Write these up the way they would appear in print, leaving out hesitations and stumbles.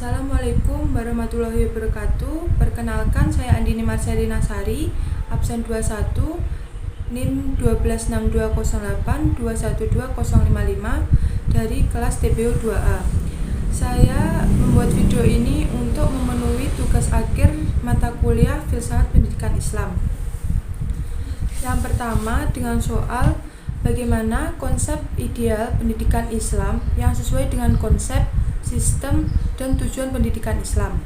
Assalamualaikum warahmatullahi wabarakatuh. Perkenalkan, saya Andini Marcelina Sari, absen 21, NIM 12620821205 dari kelas TPO 2A. Saya membuat video ini untuk memenuhi tugas akhir mata kuliah Filsafat Pendidikan Islam. Yang pertama, dengan soal bagaimana konsep ideal pendidikan Islam yang sesuai dengan konsep, sistem, dan tujuan pendidikan Islam.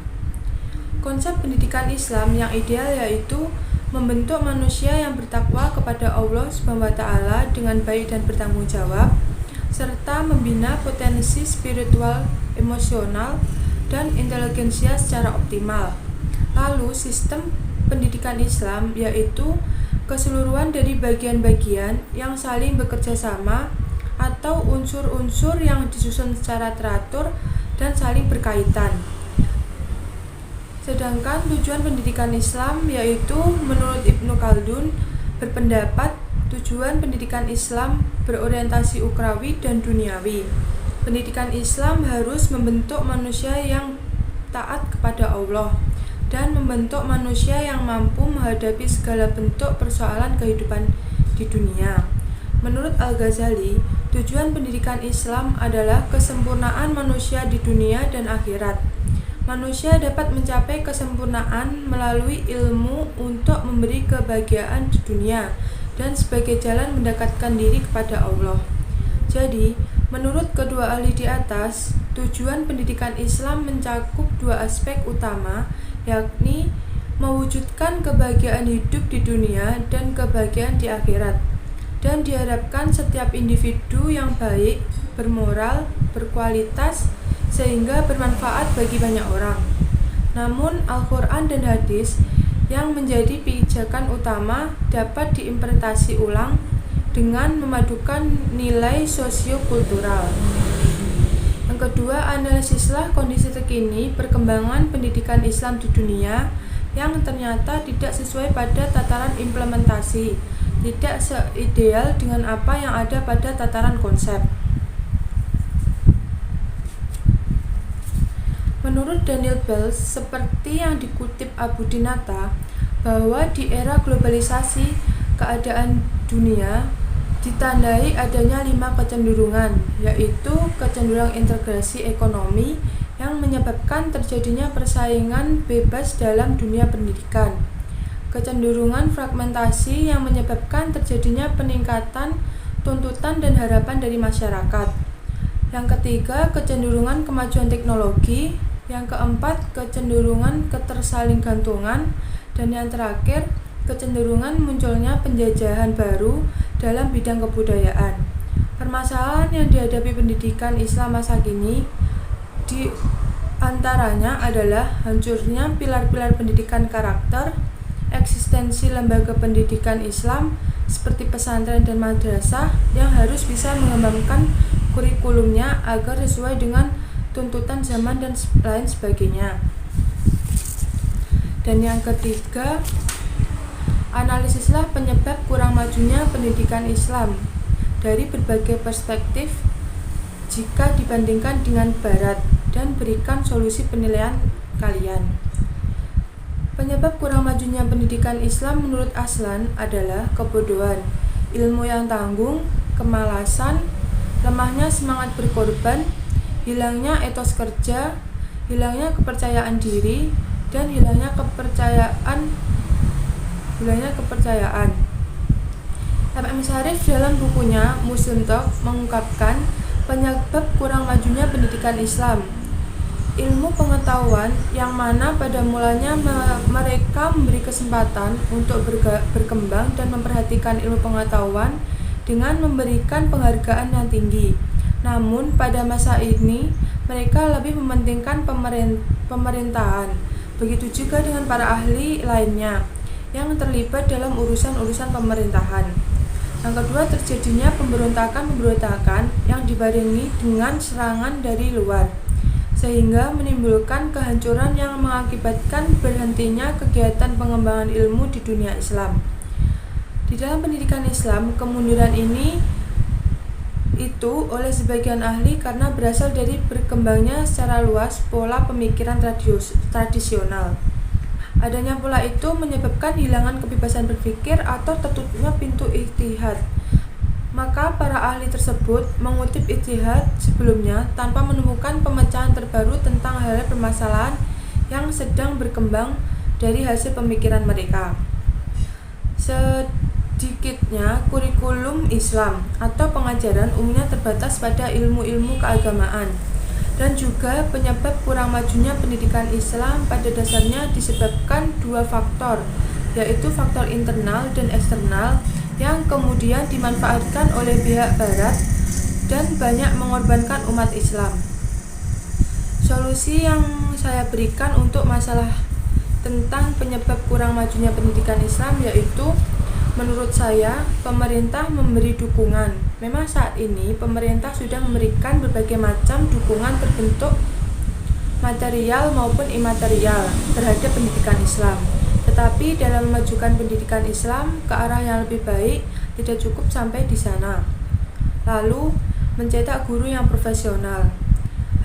Konsep pendidikan Islam yang ideal yaitu membentuk manusia yang bertakwa kepada Allah SWT dengan baik dan bertanggung jawab, serta membina potensi spiritual, emosional, dan intelijensia secara optimal. Lalu, sistem pendidikan Islam yaitu keseluruhan dari bagian-bagian yang saling bekerja sama atau unsur-unsur yang disusun secara teratur dan saling berkaitan. Sedangkan tujuan pendidikan Islam yaitu menurut Ibnu Khaldun berpendapat tujuan pendidikan Islam berorientasi ukrawi dan duniawi. Pendidikan Islam harus membentuk manusia yang taat kepada Allah dan membentuk manusia yang mampu menghadapi segala bentuk persoalan kehidupan di dunia. Menurut Al-Ghazali, tujuan pendidikan Islam adalah kesempurnaan manusia di dunia dan akhirat. Manusia dapat mencapai kesempurnaan melalui ilmu untuk memberi kebahagiaan di dunia dan sebagai jalan mendekatkan diri kepada Allah. Jadi, menurut kedua ahli di atas, tujuan pendidikan Islam mencakup dua aspek utama, yakni mewujudkan kebahagiaan hidup di dunia dan kebahagiaan di akhirat. Dan diharapkan setiap individu yang baik, bermoral, berkualitas, sehingga bermanfaat bagi banyak orang. Namun, Al-Quran dan hadis yang menjadi pijakan utama dapat diimplementasi ulang dengan memadukan nilai sosio-kultural. Yang kedua, analisislah kondisi terkini perkembangan pendidikan Islam di dunia yang ternyata tidak sesuai pada tataran implementasi, tidak seideal dengan apa yang ada pada tataran konsep. Menurut Daniel Bell, seperti yang dikutip Abu Dinata, bahwa di era globalisasi, keadaan dunia ditandai adanya 5 kecenderungan, yaitu kecenderungan integrasi ekonomi yang menyebabkan terjadinya persaingan bebas dalam dunia pendidikan, kecenderungan fragmentasi yang menyebabkan terjadinya peningkatan tuntutan dan harapan dari masyarakat. Yang ketiga, kecenderungan kemajuan teknologi. Yang keempat, kecenderungan ketersalinggantungan. Dan yang terakhir, kecenderungan munculnya penjajahan baru dalam bidang kebudayaan. Permasalahan yang dihadapi pendidikan Islam masa kini di antaranya adalah hancurnya pilar-pilar pendidikan karakter, eksistensi lembaga pendidikan Islam seperti pesantren dan madrasah yang harus bisa mengembangkan kurikulumnya agar sesuai dengan tuntutan zaman dan lain sebagainya. Dan yang ketiga, analisislah penyebab kurang majunya pendidikan Islam dari berbagai perspektif jika dibandingkan dengan Barat dan berikan solusi penilaian kalian. Penyebab kurang majunya pendidikan Islam menurut Aslan adalah kebodohan, ilmu yang tanggung, kemalasan, lemahnya semangat berkorban, hilangnya etos kerja, hilangnya kepercayaan diri, dan hilangnya kepercayaan. M.M. Syarif dalam bukunya Muslim Talk mengungkapkan penyebab kurang majunya pendidikan Islam, ilmu pengetahuan yang mana pada mulanya mereka memberi kesempatan untuk berkembang dan memperhatikan ilmu pengetahuan dengan memberikan penghargaan yang tinggi. Namun pada masa ini mereka lebih mementingkan pemerintahan. Begitu juga dengan para ahli lainnya yang terlibat dalam urusan-urusan pemerintahan. Yang kedua, terjadinya pemberontakan yang dibarengi dengan serangan dari luar, sehingga menimbulkan kehancuran yang mengakibatkan berhentinya kegiatan pengembangan ilmu di dunia Islam. Di dalam pendidikan Islam, kemunduran ini itu oleh sebagian ahli karena berasal dari berkembangnya secara luas pola pemikiran tradisional. Adanya pola itu menyebabkan hilangan kebebasan berpikir atau tertutupnya pintu ijtihad. Maka para ahli tersebut mengutip ijtihad sebelumnya tanpa menemukan pemecahan terbaru tentang hal permasalahan yang sedang berkembang dari hasil pemikiran mereka. Sedikitnya kurikulum Islam atau pengajaran umumnya terbatas pada ilmu-ilmu keagamaan, dan juga penyebab kurang majunya pendidikan Islam pada dasarnya disebabkan dua faktor, yaitu faktor internal dan eksternal yang kemudian dimanfaatkan oleh pihak barat dan banyak mengorbankan umat Islam. Solusi yang saya berikan untuk masalah tentang penyebab kurang majunya pendidikan Islam yaitu, menurut saya, pemerintah memberi dukungan. Memang saat ini pemerintah sudah memberikan berbagai macam dukungan terbentuk material maupun imaterial terhadap pendidikan Islam. Tetapi dalam memajukan pendidikan Islam ke arah yang lebih baik tidak cukup sampai di sana. Lalu, mencetak guru yang profesional.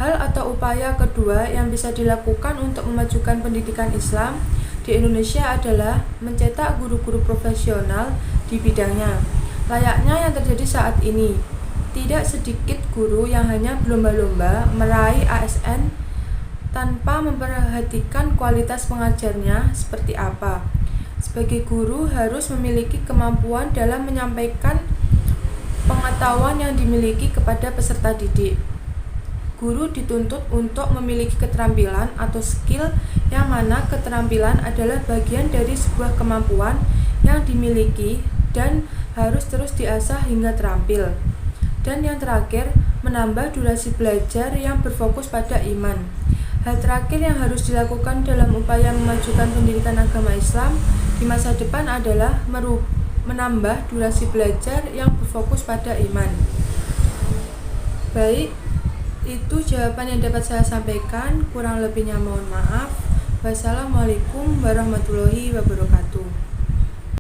Hal atau upaya kedua yang bisa dilakukan untuk memajukan pendidikan Islam di Indonesia adalah mencetak guru-guru profesional di bidangnya. Layaknya yang terjadi saat ini, tidak sedikit guru yang hanya berlomba-lomba meraih ASN tanpa memperhatikan kualitas pengajarnya seperti apa. Sebagai guru harus memiliki kemampuan dalam menyampaikan pengetahuan yang dimiliki kepada peserta didik. Guru dituntut untuk memiliki keterampilan atau skill yang mana keterampilan adalah bagian dari sebuah kemampuan yang dimiliki dan harus terus diasah hingga terampil. Dan yang terakhir, menambah durasi belajar yang berfokus pada iman. Hal terakhir yang harus dilakukan dalam upaya memajukan pendidikan agama Islam di masa depan adalah menambah durasi belajar yang berfokus pada iman. Baik, itu jawaban yang dapat saya sampaikan. Kurang lebihnya mohon maaf. Wassalamualaikum warahmatullahi wabarakatuh.